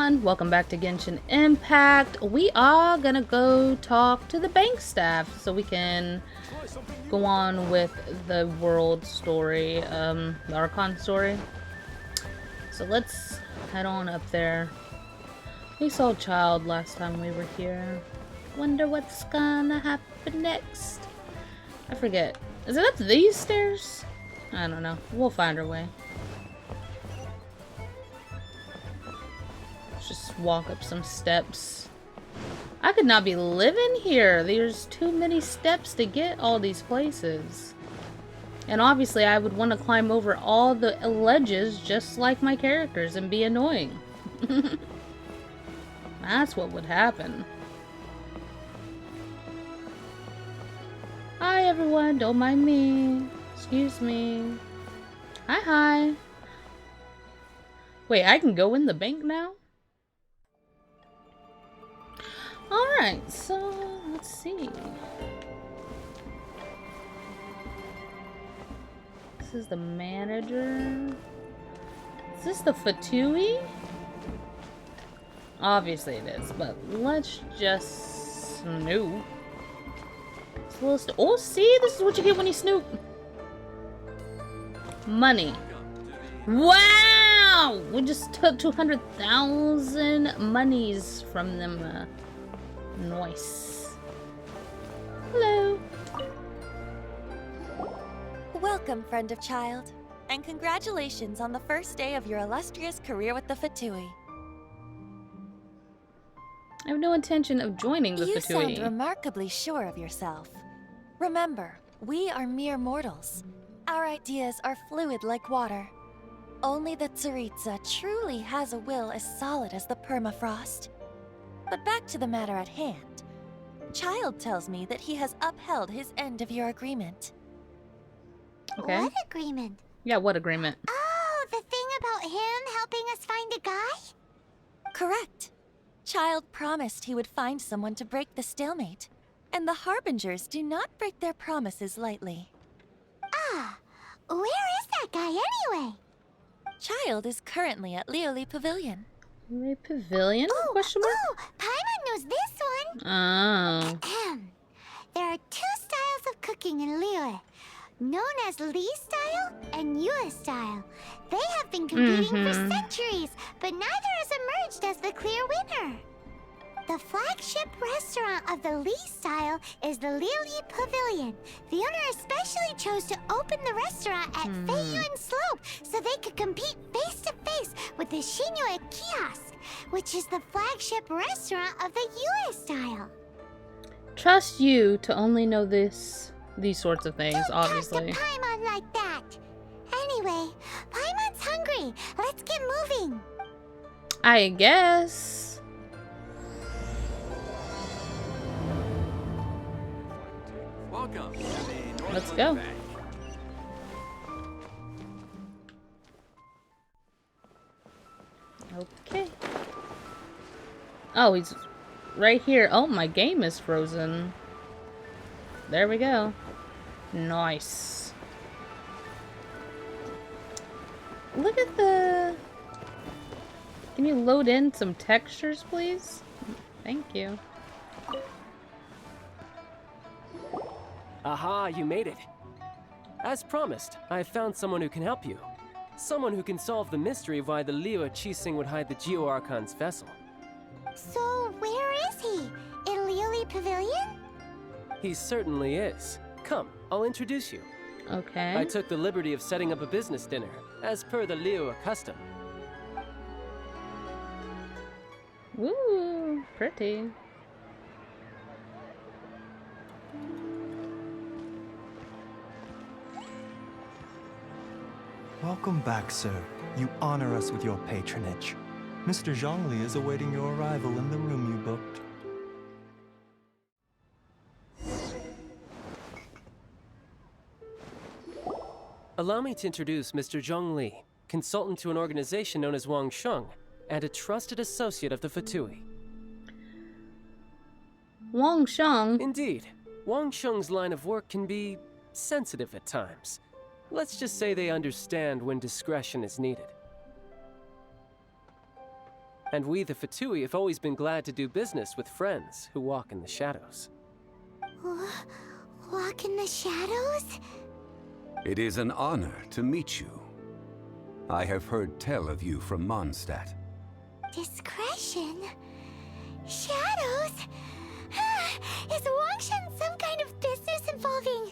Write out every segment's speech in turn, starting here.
everyone, welcome back to Genshin Impact. We are gonna go talk to the bank staff so we can go on with the world story, the Archon story. So let's head on up there. We saw Child last time we were here. Wonder what's gonna happen next. I forget. Is it up these stairs? I don't know. We'll find our way. Just walk up some steps. I could not be living here. There's too many steps to get all these places. And obviously I would want to climb over all the ledges just like my characters and be annoying. That's what would happen. Hi everyone, don't mind me. Excuse me. Hi. Wait, I can go in the bank now? Alright, so let's see. This is the manager. Is this the Fatui? Obviously it is, but let's just snoop. Oh, see? This is what you get when you snoop. Money. Wow! We just took 200,000 monies from them. Nice. Hello. Welcome, friend of Child, and congratulations on the first day of your illustrious career with the Fatui. I have no intention of joining the Fatui. You sound remarkably sure of yourself. Remember, we are mere mortals. Our ideas are fluid like water. Only the Tsaritsa truly has a will as solid as the permafrost. But back to the matter at hand. Child tells me that he has upheld his end of your agreement. Okay. What agreement? Yeah, what agreement? Oh, the thing about him helping us find a guy? Correct. Child promised he would find someone to break the stalemate. And the Harbingers do not break their promises lightly. Ah, where is that guy anyway? Child is currently at Lioli Pavilion. The pavilion? Question mark? Oh, Paimon knows this one. Oh. There are two styles of cooking in Liyue, known as Li style and Yue style. They have been competing for centuries, but neither has emerged as the clear winner. The flagship restaurant of the Li style is the Lioli Pavilion. The owner especially chose to open the restaurant at Feiyuan Slope so they could compete face to face with the Shinue Kiosk, which is the flagship restaurant of the Yue style. Trust you to only know these sorts of things, Don't obviously. talk to Paimon like that. Anyway, Paimon's hungry. Let's get moving. I guess. Welcome. Let's go. Okay. Oh, he's right here. Oh, my game is frozen. There we go. Nice. Look at the... Can you load in some textures, please? Thank you. Aha, you made it. As promised, I have found someone who can help you. Someone who can solve the mystery of why the Liyue Qixing would hide the Geo Archon's vessel. So, where is he? In Lioli Pavilion? He certainly is. Come, I'll introduce you. Okay. I took the liberty of setting up a business dinner, as per the Liyue custom. Ooh, pretty. Welcome back, sir. You honor us with your patronage. Mr. Zhongli is awaiting your arrival in the room you booked. Allow me to introduce Mr. Zhongli, consultant to an organization known as Wangsheng, and a trusted associate of the Fatui. Wangsheng. Indeed, Wangsheng's line of work can be sensitive at times. Let's just say they understand when discretion is needed. And we, the Fatui, have always been glad to do business with friends who walk in the shadows. Walk in the shadows? It is an honor to meet you. I have heard tell of you from Mondstadt. Discretion? Shadows? Is Wangsheng some kind of business involving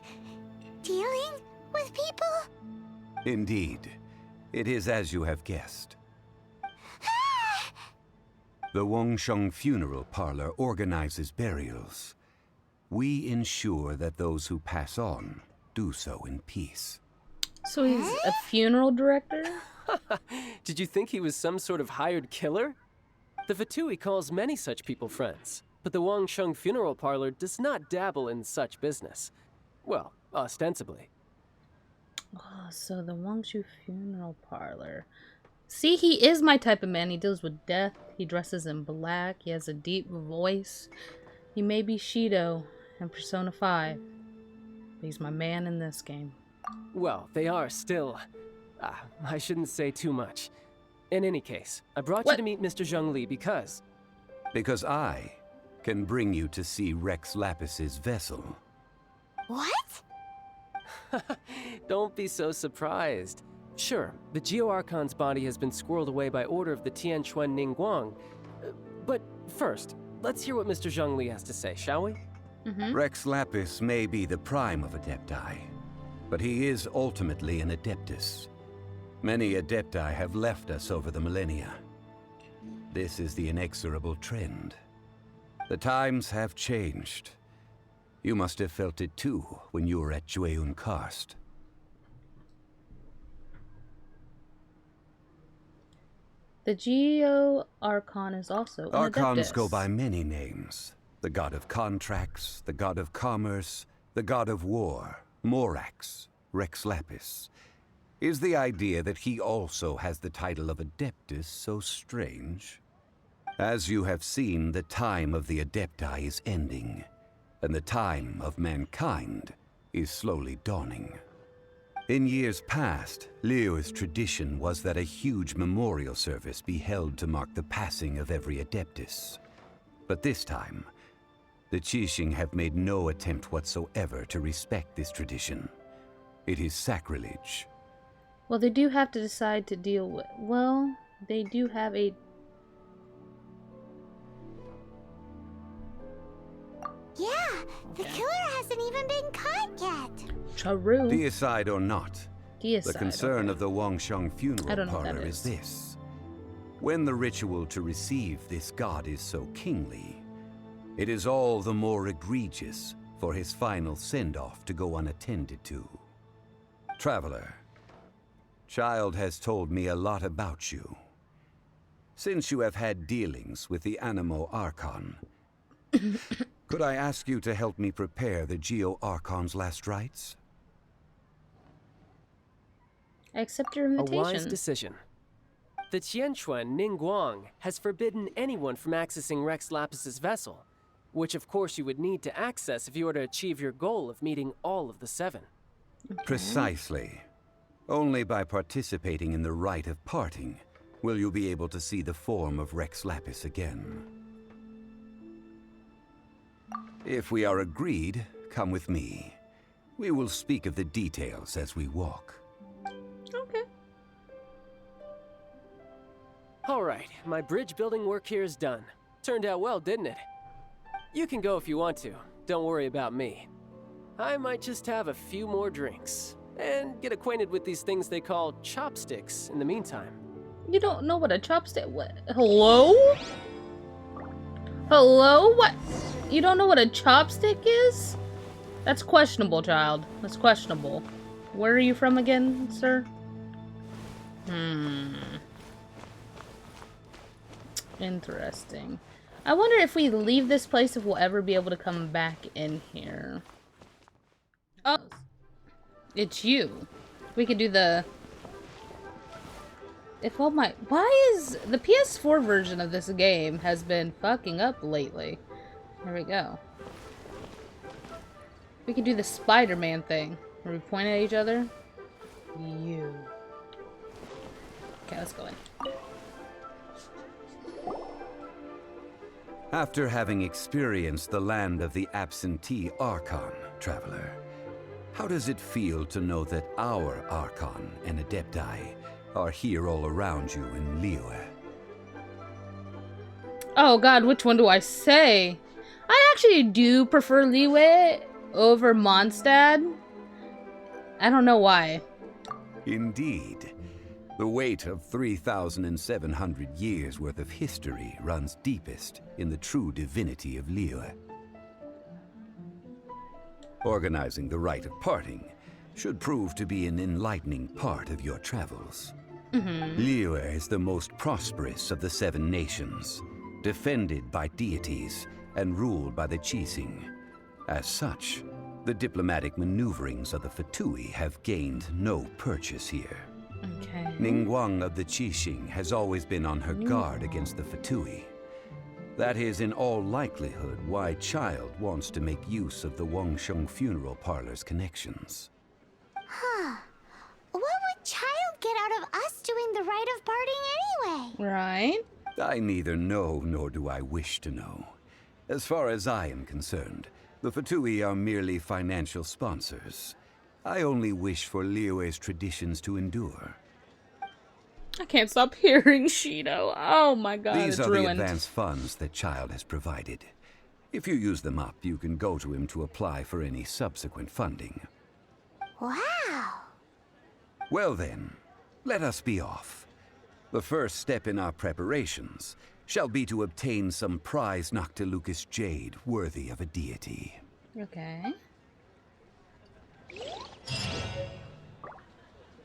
dealing with people? Indeed. It is as you have guessed. The Wangsheng Funeral Parlor organizes burials. We ensure that those who pass on do so in peace. So he's a funeral director? Did you think he was some sort of hired killer? The Fatui calls many such people friends, but the Wangsheng Funeral Parlor does not dabble in such business. Well, ostensibly. Oh, so the Wangshu Funeral Parlor. See, he is my type of man. He deals with death. He dresses in black. He has a deep voice. He may be Shido in Persona 5. But he's my man in this game. Well, they are still... I shouldn't say too much. In any case, I brought What? you to meet Mr. Zhongli because... Because I can bring you to see Rex Lapis's vessel. What? Don't be so surprised. Sure, the Geo-Archon's body has been squirreled away by order of the Tianquan Ningguang. But first, let's hear what Mr. Zhongli has to say, shall we? Rex Lapis may be the prime of Adepti, but he is ultimately an Adeptus. Many Adepti have left us over the millennia. This is the inexorable trend. The times have changed. You must have felt it too when you were at Jueyun Karst. The Geo Archon is also an Archons Adeptus. go by many names. The god of contracts, the god of commerce, the god of war, Morax, Rex Lapis. Is the idea that he also has the title of Adeptus so strange? As you have seen, the time of the Adepti is ending, and the time of mankind is slowly dawning. In years past, Liyue's tradition was that a huge memorial service be held to mark the passing of every Adeptus. But this time, the Qixing have made no attempt whatsoever to respect this tradition. It is sacrilege. Well, they do have to decide to deal with... Well, they do have a... Yeah, the killer hasn't even been caught yet. Charu. Deicide or not, Deicide, the concern okay. of the Wangsheng I Funeral don't know what that Parlor is is. this. When the ritual to receive this god is so kingly, it is all the more egregious for his final send-off to go unattended to. Traveler, Child has told me a lot about you. Since you have had dealings with the Animo Archon, could I ask you to help me prepare the Geo Archon's last rites? I accept your A invitation. wise decision. The Tianquan Ningguang has forbidden anyone from accessing Rex Lapis's vessel, which of course you would need to access if you were to achieve your goal of meeting all of the seven. Precisely. Only by participating in the rite of parting will you be able to see the form of Rex Lapis again. If we are agreed, come with me. We will speak of the details as we walk. Okay. All right, my bridge building work here is done. Turned out well, didn't it? You can go if you want to. Don't worry about me. I might just have a few more drinks and get acquainted with these things they call chopsticks in the meantime. You don't know what a chopstick... What? Hello? Hello? What? You don't know what a chopstick is? That's questionable, child. That's questionable. Where are you from again, sir? Interesting. I wonder if we leave this place, if we'll ever be able to come back in here. Oh. It's you. We could do the... If all my... Why is... The PS4 version of this game has been fucking up lately. There we go. We could do the Spider-Man thing. Where we point at each other. You. Okay, let's go in. After having experienced the land of the absentee Archon, traveler, how does it feel to know that our Archon and Adepti are here all around you in Liyue? Oh god, which one do I say? I actually do prefer Liyue over Mondstadt. I don't know why. Indeed. The weight of 3,700 years worth of history runs deepest in the true divinity of Liyue. Organizing the rite of parting should prove to be an enlightening part of your travels. Liyue is the most prosperous of the 7 nations, defended by deities and ruled by the Qixing. As such, the diplomatic maneuverings of the Fatui have gained no purchase here. Okay. Ningguang of the Qixing has always been on her guard against the Fatui. That is in all likelihood why Child wants to make use of the Wangsheng funeral parlor's connections. Huh. What would Child get out of us doing the rite of parting anyway? Right? I neither know nor do I wish to know. As far as I am concerned, the Fatui are merely financial sponsors. I only wish for Liyue's traditions to endure. I can't stop hearing Shido. Oh my god, These it's are ruined. the advance funds that Child has provided. If you use them up, you can go to him to apply for any subsequent funding. Wow. Well then, let us be off. The first step in our preparations shall be to obtain some prize Noctilucous jade worthy of a deity. Okay.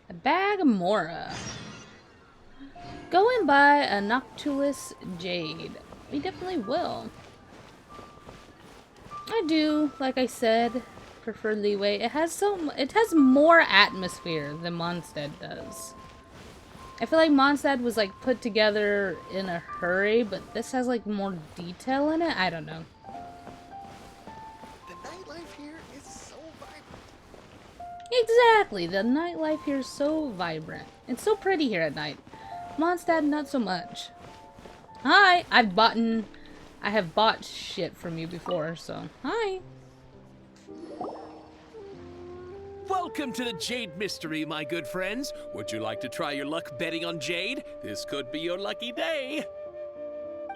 A bag of Mora. Go and buy a Noctilus jade. We definitely will. I do, like I said, prefer Liyue. It has more atmosphere than Mondstadt does. I feel like Mondstadt was like put together in a hurry, but this has like more detail in it. I don't know. The nightlife here is so vibrant. Exactly, the nightlife here is so vibrant. It's so pretty here at night. Mondstadt, not so much. Hi, I have bought shit from you before, so hi. Welcome to the Jade Mystery, my good friends. Would you like to try your luck betting on Jade? This could be your lucky day.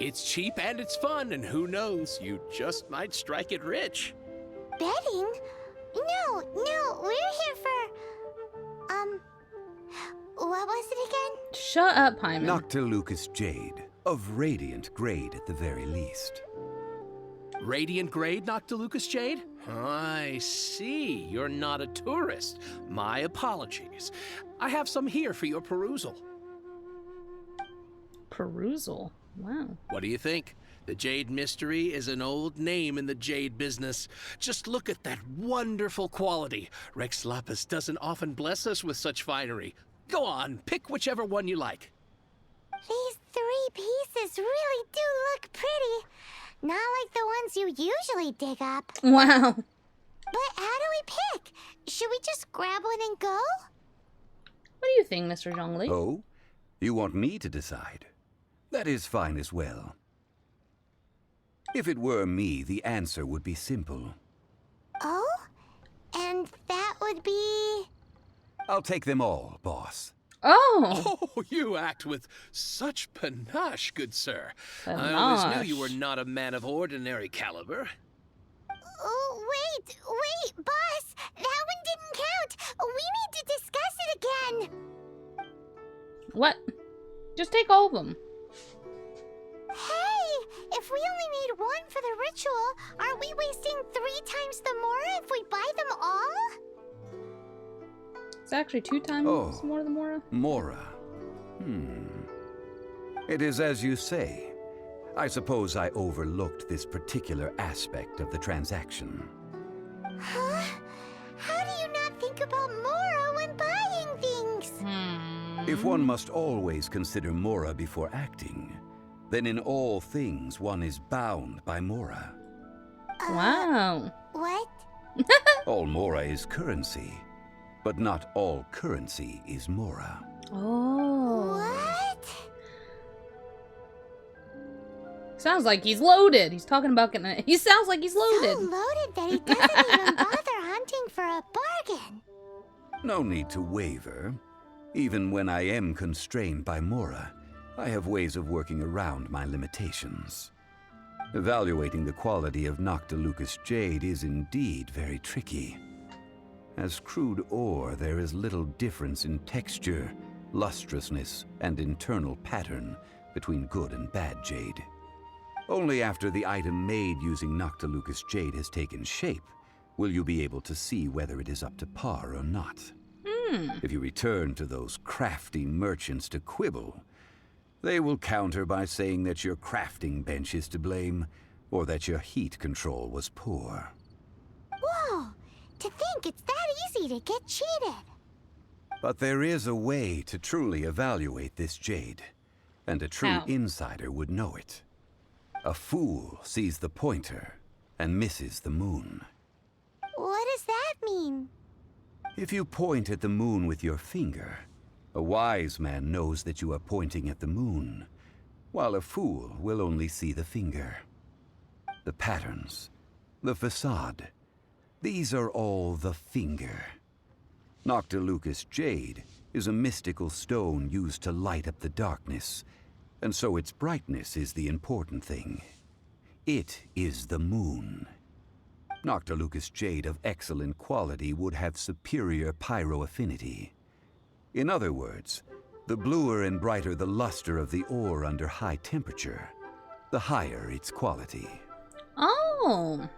It's cheap and it's fun, and who knows, you just might strike it rich. Betting? No, we're here for... What was it again? Shut up, Hyman. Noctilucous jade, of radiant grade at the very least. Radiant grade, Noctilucous Jade? I see. You're not a tourist. My apologies. I have some here for your perusal. Perusal? Wow. What do you think? The Jade Mystery is an old name in the jade business. Just look at that wonderful quality. Rex Lapis doesn't often bless us with such finery. Go on, pick whichever one you like. These 3 pieces really do look pretty. Not like the ones you usually dig up. Wow. But how do we pick? Should we just grab one and go? What do you think, Mr. Zhongli? Oh? You want me to decide? That is fine as well. If it were me, the answer would be simple. Oh? And that would be... I'll take them all, boss. Oh! Oh, you act with such panache, good sir. I Panache. always knew you were not a man of ordinary caliber. Oh, wait, boss! That one didn't count! We need to discuss it again! What? Just take all of them. Hey! If we only need one for the ritual, aren't we wasting 3 times the Mora if we buy them all? It's actually 2 times more than Mora. Mora. It is as you say. I suppose I overlooked this particular aspect of the transaction. Huh? How do you not think about Mora when buying things? If one must always consider Mora before acting, then in all things one is bound by Mora. Wow. What? All Mora is currency, but not all currency is Mora. Oh. What? Sounds like he's loaded. He's talking about getting it. He sounds like he's So loaded. loaded that he doesn't even bother hunting for a bargain. No need to waver. Even when I am constrained by Mora, I have ways of working around my limitations. Evaluating the quality of Noctilucous jade is indeed very tricky. As crude ore, there is little difference in texture, lustrousness, and internal pattern between good and bad jade. Only after the item made using Noctilucous jade has taken shape will you be able to see whether it is up to par or not. If you return to those crafty merchants to quibble, they will counter by saying that your crafting bench is to blame, or that your heat control was poor. Whoa! To think it's that easy to get cheated. But there is a way to truly evaluate this jade, and a true How? insider would know it. A fool sees the pointer and misses the moon. What does that mean? If you point at the moon with your finger, a wise man knows that you are pointing at the moon, while a fool will only see the finger. The patterns, the facade, these are all the finger. Noctilucous jade is a mystical stone used to light up the darkness, and so its brightness is the important thing. It is the moon. Noctilucous jade of excellent quality would have superior pyroaffinity. In other words, the bluer and brighter the luster of the ore under high temperature, the higher its quality. Oh.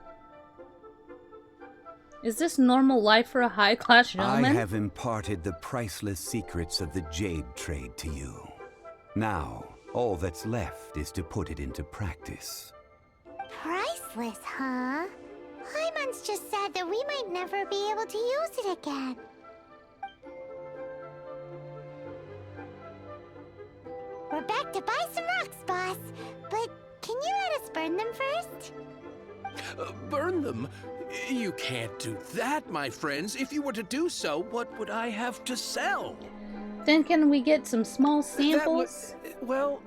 Is this normal life for a high-class I gentleman? have imparted the priceless secrets of the jade trade to you. Now, all that's left is to put it into practice. Priceless, huh? Hyman's just sad that we might never be able to use it again. We're back to buy some rocks, boss. But can you let us burn them first? Burn them? You can't do that, my friends. If you were to do so, what would I have to sell? Then can we get some small That would- samples? well,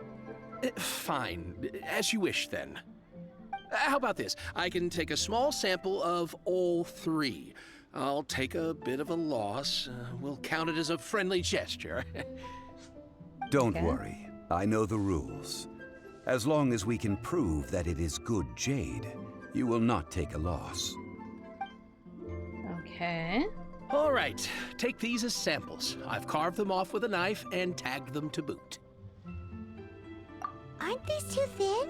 fine. As you wish, then. How about this? I can take a small sample of all three. I'll take a bit of a loss. We'll count it as a friendly gesture. Don't Okay. worry, I know the rules. As long as we can prove that it is good jade, you will not take a loss. Okay. All right, take these as samples. I've carved them off with a knife and tagged them to boot. Aren't these too thin?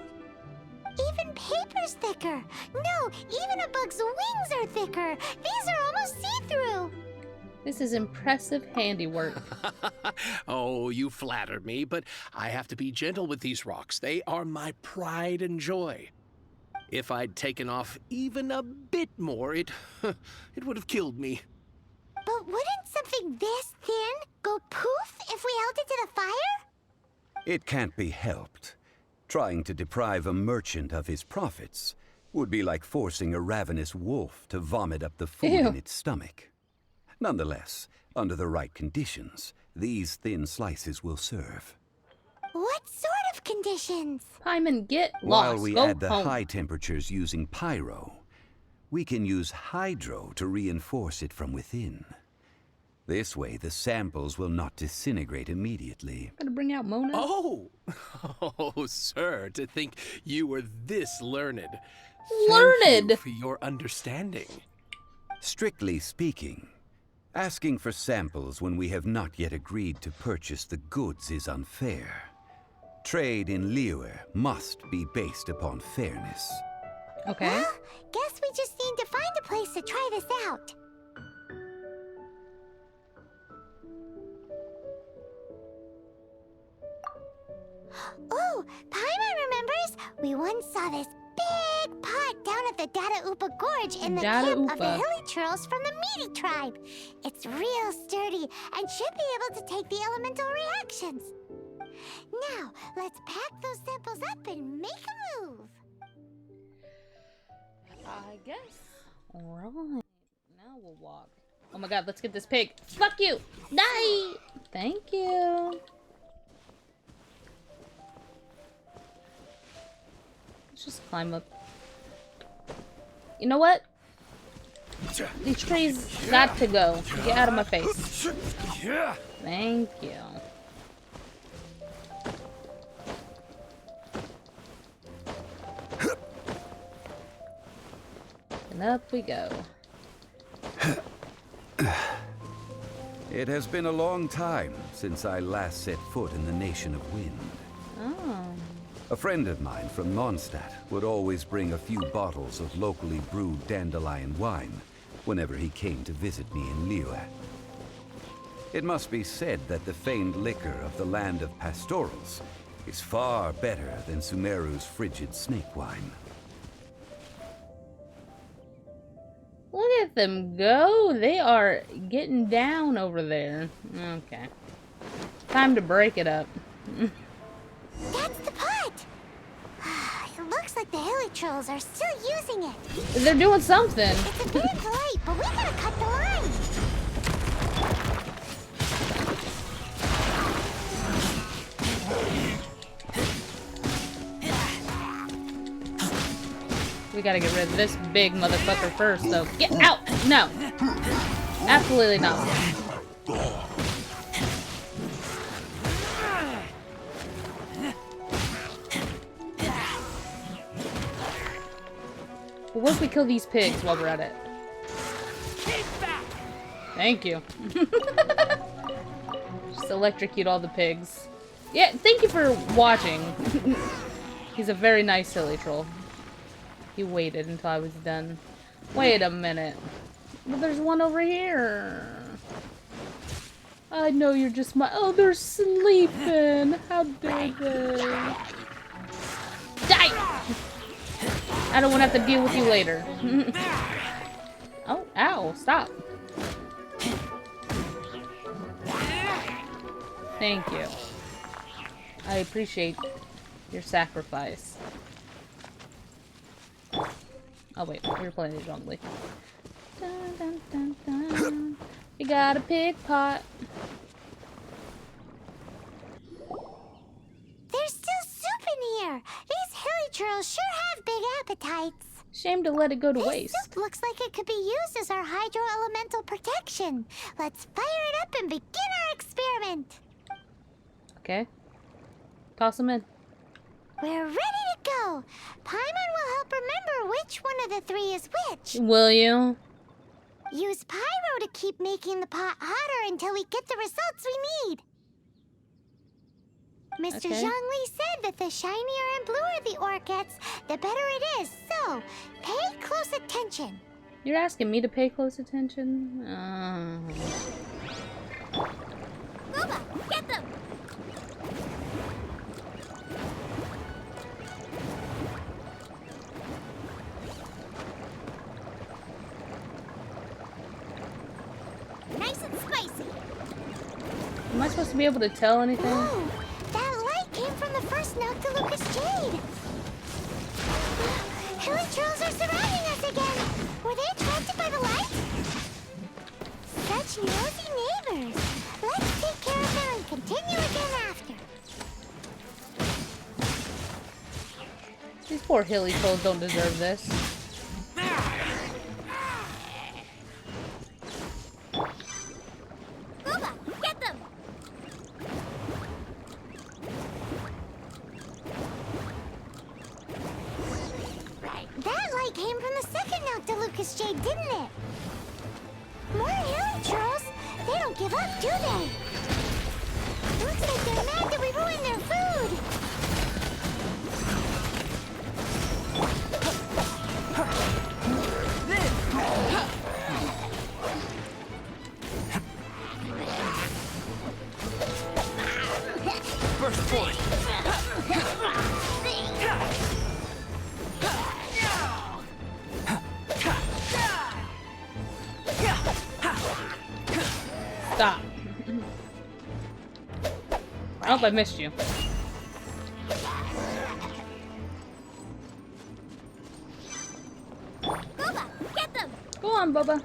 Even paper's thicker. No, even a bug's wings are thicker. These are almost see-through. This is impressive handiwork. Oh, you flatter me, but I have to be gentle with these rocks. They are my pride and joy. If I'd taken off even a bit more, it would have killed me. But wouldn't something this thin go poof if we held it to the fire? It can't be helped. Trying to deprive a merchant of his profits would be like forcing a ravenous wolf to vomit up the food Ew. in its stomach. Nonetheless, under the right conditions, these thin slices will serve. What sort of conditions? Hyman, get lost. While we Go add the home. high temperatures using pyro, we can use hydro to reinforce it from within. This way, the samples will not disintegrate immediately. Gonna bring out Mona. Oh, oh, sir, to think you were this learned. Learned? Thank you for your understanding. Strictly speaking, asking for samples when we have not yet agreed to purchase the goods is unfair. Trade in Liyue must be based upon fairness. Okay. Well, guess we just need to find a place to try this out. Oh, Paimon remembers we once saw this big pot down at the Dada Upa Gorge in the Dada camp of the Upa. hilly churls from the meaty tribe. It's real sturdy and should be able to take the elemental reactions. Now, let's pack those samples up and make a move. I guess. Alright. Now we'll walk. Oh my god, let's get this pig. Fuck you! Die! Thank you. Let's just climb up. You know what? These trees got to go. Get out of my face. Thank you. And up we go. It has been a long time since I last set foot in the Nation of Wind. Oh. A friend of mine from Mondstadt would always bring a few bottles of locally brewed dandelion wine whenever he came to visit me in Liyue. It must be said that the famed liquor of the land of pastorals is far better than Sumeru's frigid snake wine. Look at them go. They are getting down over there. Okay. Time to break it up. That's the pot! It looks like the hilly trolls are still using it. They're doing something. It's a bit polite, but we gotta cut the line. We gotta get rid of this big motherfucker first, though. Get out! No! Absolutely not. Well, what if we kill these pigs while we're at it? Thank you. Just electrocute all the pigs. Yeah, thank you for watching. He's a very nice silly troll. He waited until I was done. Wait a minute. But there's one over here. I know you're just my— oh, they're sleeping. How dare they? Die! I don't want to have to deal with you later. Oh, ow, stop. Thank you. I appreciate your sacrifice. Oh wait, we were playing it wrongly. Dun, dun, dun, dun. We got a pig pot. There's still soup in here. These hilly trolls sure have big appetites. Shame to let it go to This waste. soup looks like it could be used as our hydro-elemental protection. Let's fire it up and begin our experiment. Okay. Toss them in. We're ready to go. Paimon will help remember which one of the three is which. Will you? Use pyro to keep making the pot hotter until we get the results we need. Mr. Okay. Zhongli said that the shinier and bluer the ore gets, the better it is. So, pay close attention. You're asking me to pay close attention? Ruba, get them! Nice and spicy. Am I supposed to be able to tell anything? Ooh, that light came from the first Noctilucous Jade. Hilly trolls are surrounding us again. Were they attracted by the light? Such nosy neighbors. Let's take care of them and continue again after. These poor hilly trolls don't deserve this. Ruba, get them! That light came from the second Noctilucous Jade, didn't it? More hilly trolls? They don't give up, do they? Looks like they're mad that we ruined their food. First point. Stop. I hope I missed you. Ruba, get them! Go on, Bubba.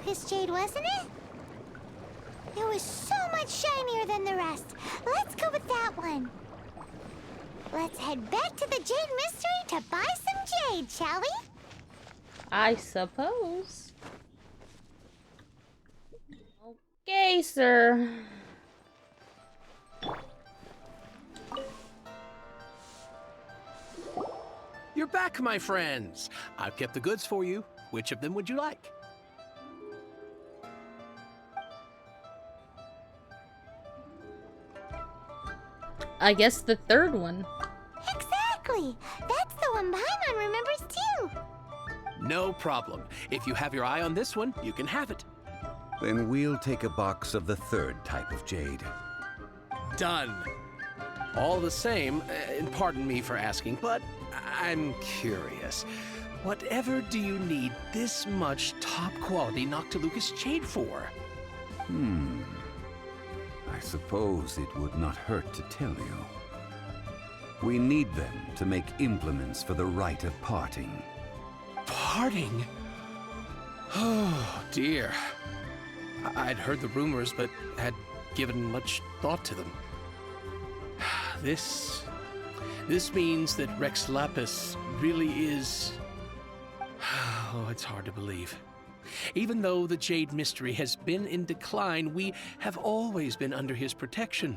Lucas Jade, wasn't it? It was so much shinier than the rest. Let's go with that one. Let's head back to the Jade Mystery to buy some jade, shall we? I suppose. Okay, sir. You're back, my friends. I've kept the goods for you. Which of them would you like? I guess the third one. Exactly. That's the one Paimon remembers too. No problem. If you have your eye on this one, you can have it. Then we'll take a box of the third type of jade. Done. All the same, and pardon me for asking, but I'm curious. Whatever do you need this much top-quality Noctilucus jade for? I suppose it would not hurt to tell you. We need them to make implements for the rite of parting. Parting? Oh, dear. I'd heard the rumors, but had given much thought to them. This means that Rex Lapis really is... Oh, it's hard to believe. Even though the Jade Mystery has been in decline, we have always been under his protection.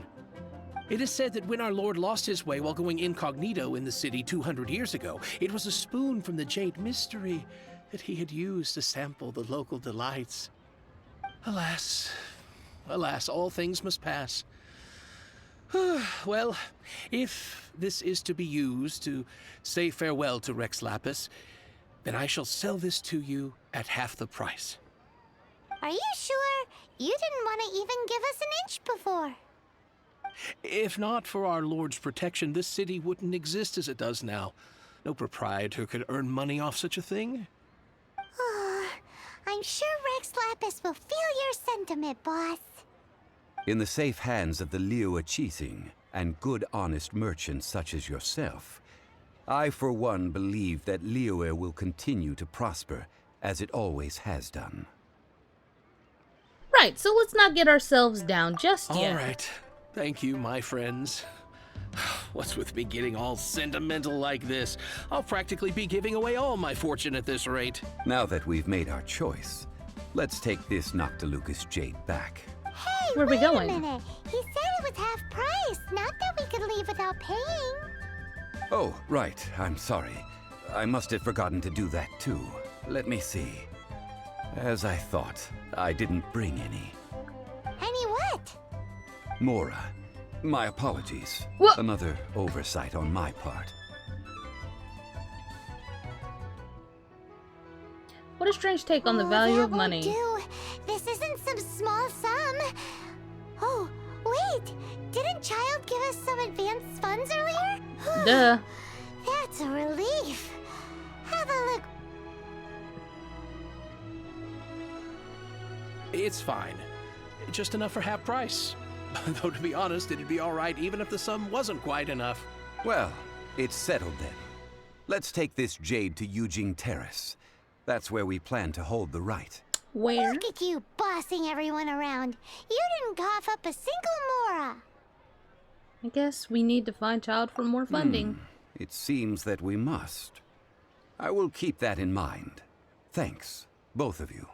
It is said that when our Lord lost his way while going incognito in the city 200 years ago, it was a spoon from the Jade Mystery that he had used to sample the local delights. Alas, alas, all things must pass. Well, if this is to be used to say farewell to Rex Lapis, then I shall sell this to you at half the price. Are you sure? You didn't want to even give us an inch before. If not for our Lord's protection, this city wouldn't exist as it does now. No proprietor could earn money off such a thing. I'm sure Rex Lapis will feel your sentiment, boss. In the safe hands of the Liu Chising and good honest merchants such as yourself, I for one believe that Liyue will continue to prosper as it always has done. Right, so let's not get ourselves down just yet. All right. Thank you, my friends. What's with me getting all sentimental like this? I'll practically be giving away all my fortune at this rate. Now that we've made our choice, let's take this Noctilucus jade back. Hey, Where are we wait going? a minute. He said it was half price, not that we could leave without paying. Oh, right. I'm sorry. I must have forgotten to do that too. Let me see. As I thought, I didn't bring any. Any what? Mora, my apologies. What? Another oversight on my part. What a strange take on the value that of money. Won't do. This isn't some small sum. Oh, wait. Didn't Child give us some advanced funds earlier? Duh. That's a relief. Have a look. It's fine. Just enough for half price. Though to be honest, it'd be all right even if the sum wasn't quite enough. Well, it's settled then. Let's take this jade to Yujing Terrace. That's where we plan to hold the rite. Where? Look at you bossing everyone around. You didn't cough up a single Mora. I guess we need to find Child for more funding. It seems that we must. I will keep that in mind. Thanks, both of you.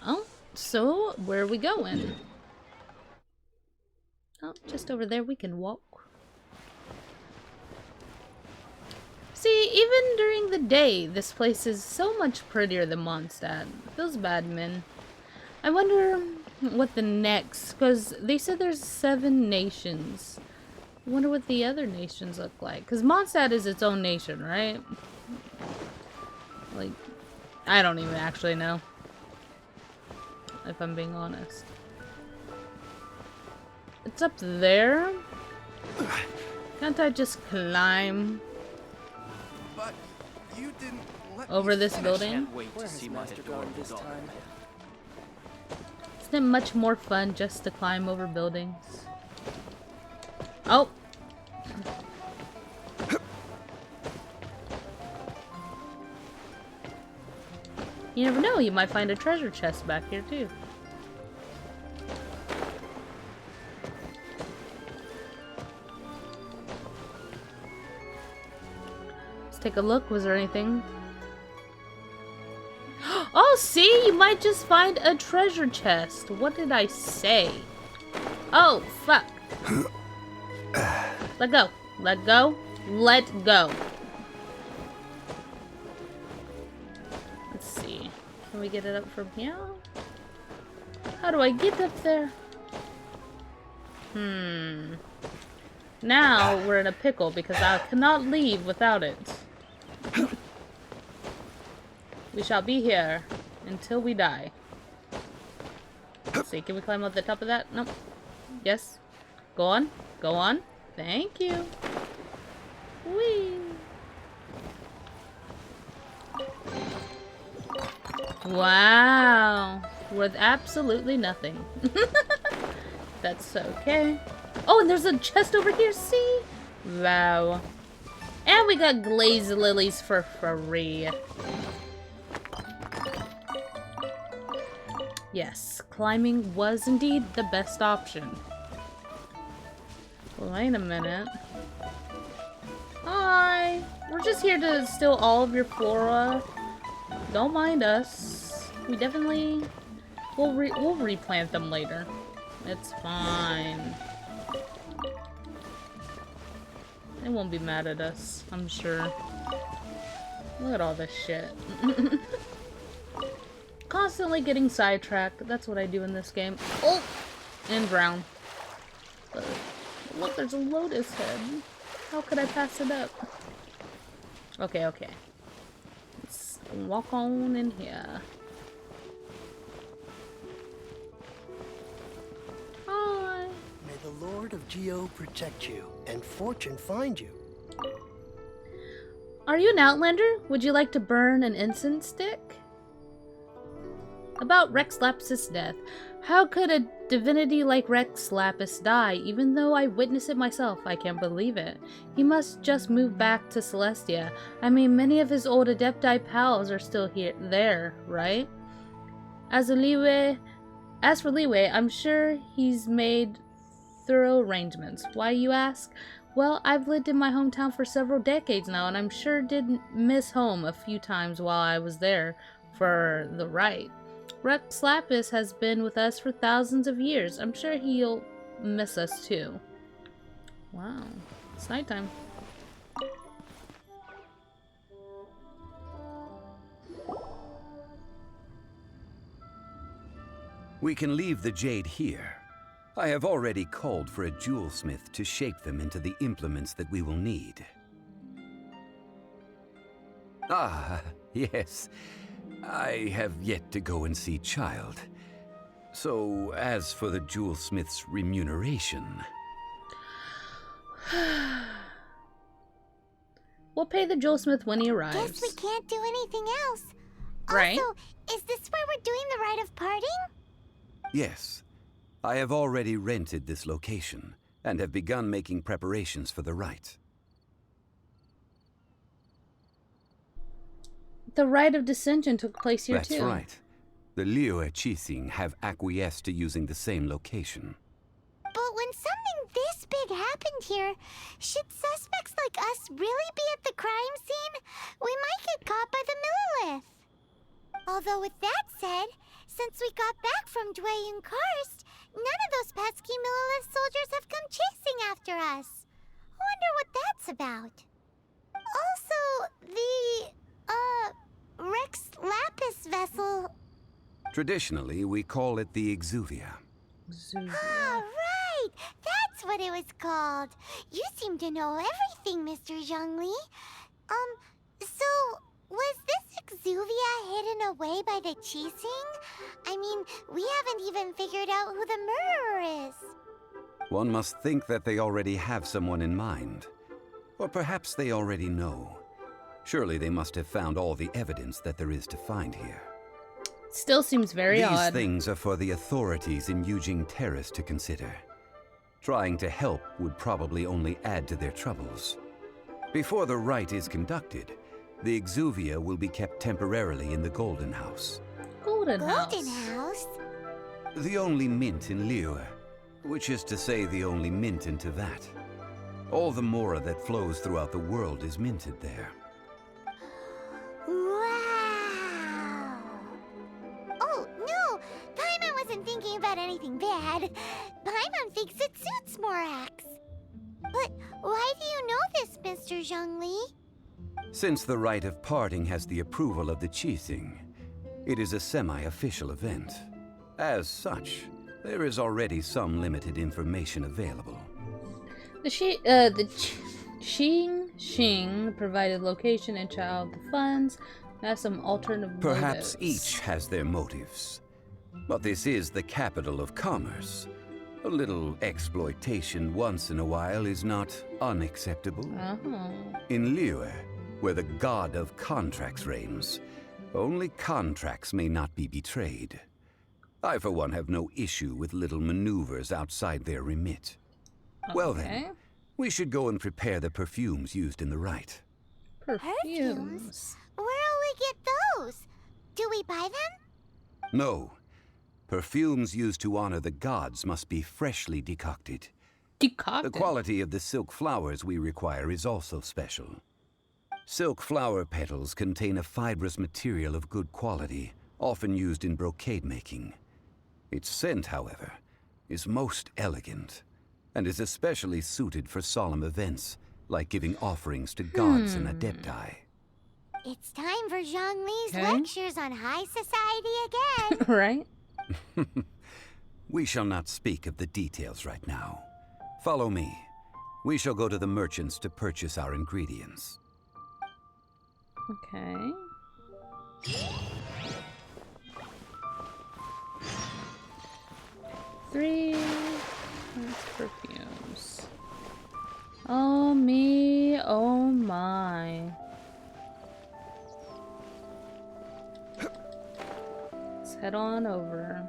Oh, so where are we going? Oh, just over there we can walk. See, even during the day, this place is so much prettier than Mondstadt. Feels bad, man. I wonder what the next, because they said there's 7 nations. I wonder what the other nations look like. Because Mondstadt is its own nation, right? Like, I don't even actually know. If I'm being honest. It's up there. Can't I just climb But you didn't let over me this finish. building? Wait to see my adorable this daughter. time? Isn't it much more fun just to climb over buildings? Oh! You never know, you might find a treasure chest back here too. Let's take a look. Was there anything? Oh, see? You might just find a treasure chest. What did I say? Oh, fuck. Let go. Let go. Let go. Let's see. Can we get it up from here? How do I get up there? Now we're in a pickle because I cannot leave without it. We shall be here until we die. Let's see, can we climb up the top of that? Nope. Yes. Go on. Go on. Thank you. Whee! Wow. With absolutely nothing. That's okay. Oh, and there's a chest over here, see? Wow. And we got glazed lilies for free. Yes, climbing was indeed the best option. Wait a minute. Hi! We're just here to steal all of your flora. Don't mind us. We definitely... We'll replant them later. It's fine. They won't be mad at us, I'm sure. Look at all this shit. Constantly getting sidetracked. That's what I do in this game. Oh! And drown. Look, there's a lotus head. How could I pass it up? Okay, okay. Let's walk on in here. Hi! May the Lord of Geo protect you, and fortune find you. Are you an outlander? Would you like to burn an incense stick? About Rex Lapis' death. How could a divinity like Rex Lapis die? Even though I witnessed it myself, I can't believe it. He must just move back to Celestia. I mean, many of his old Adepti pals are still there, right? As for Leeway, I'm sure he's made thorough arrangements. Why, you ask? Well, I've lived in my hometown for several decades now, and I'm sure did miss home a few times while I was there for the rite. Rex Lapis has been with us for thousands of years. I'm sure he'll miss us too. Wow. It's nighttime. We can leave the jade here. I have already called for a jewelsmith to shape them into the implements that we will need. Ah, yes. I have yet to go and see Child. So, as for the jewelsmith's remuneration... We'll pay the jewelsmith when he arrives. Guess we can't do anything else. Right? Also, is this where we're doing the rite of parting? Yes. I have already rented this location, and have begun making preparations for the rite. The rite of dissension took place here too. That's right. The Liyue Qixing have acquiesced to using the same location. But when something this big happened here, should suspects like us really be at the crime scene? We might get caught by the Millilith. Although with that said, since we got back from Dwayun Karst, none of those pesky Millilith soldiers have come chasing after us. I wonder what that's about. Also, the, Rex Lapis vessel... Traditionally, we call it the Exuvia. Ah, right! That's what it was called. You seem to know everything, Mr. Zhongli. So, was this Exuvia hidden away by the Qixing? I mean, we haven't even figured out who the murderer is. One must think that they already have someone in mind. Or perhaps they already know. Surely they must have found all the evidence that there is to find here. Still seems very odd. These things are for the authorities in Yujing Terrace to consider. Trying to help would probably only add to their troubles. Before the rite is conducted, The exuvia will be kept temporarily in the Golden House. Golden Golden House. House? The only mint in Liyue, which is to say the only mint in Teyvat. All the mora that flows throughout the world is minted there. Wow! Oh, no! Paimon wasn't thinking about anything bad. Paimon thinks it suits Morax. But why do you know this, Mr. Zhongli? Since the rite of parting has the approval of the Qixing, it is a semi-official event. As such, there is already some limited information available. The Xing provided location and child the funds. Has some alternative Perhaps motives. each has their motives. But this is the capital of commerce. A little exploitation once in a while is not unacceptable. Oh. In Liyue, where the god of contracts reigns, only contracts may not be betrayed. I, for one, have no issue with little maneuvers outside their remit. Well then, we should go and prepare the perfumes used in the rite. Perfumes. Where'll we get those? Do we buy them? No. Perfumes used to honor the gods must be freshly decocted. Decocted. The quality of the silk flowers we require is also special. Silk flower petals contain a fibrous material of good quality, often used in brocade making. Its scent, however, is most elegant, and is especially suited for solemn events, like giving offerings to gods and adepti. It's time for Zhongli's Okay. lectures on high society again. Right? We shall not speak of the details right now. Follow me. We shall go to the merchants to purchase our ingredients. Okay. Three. That's perfumes. Oh me, oh my. Let's head on over.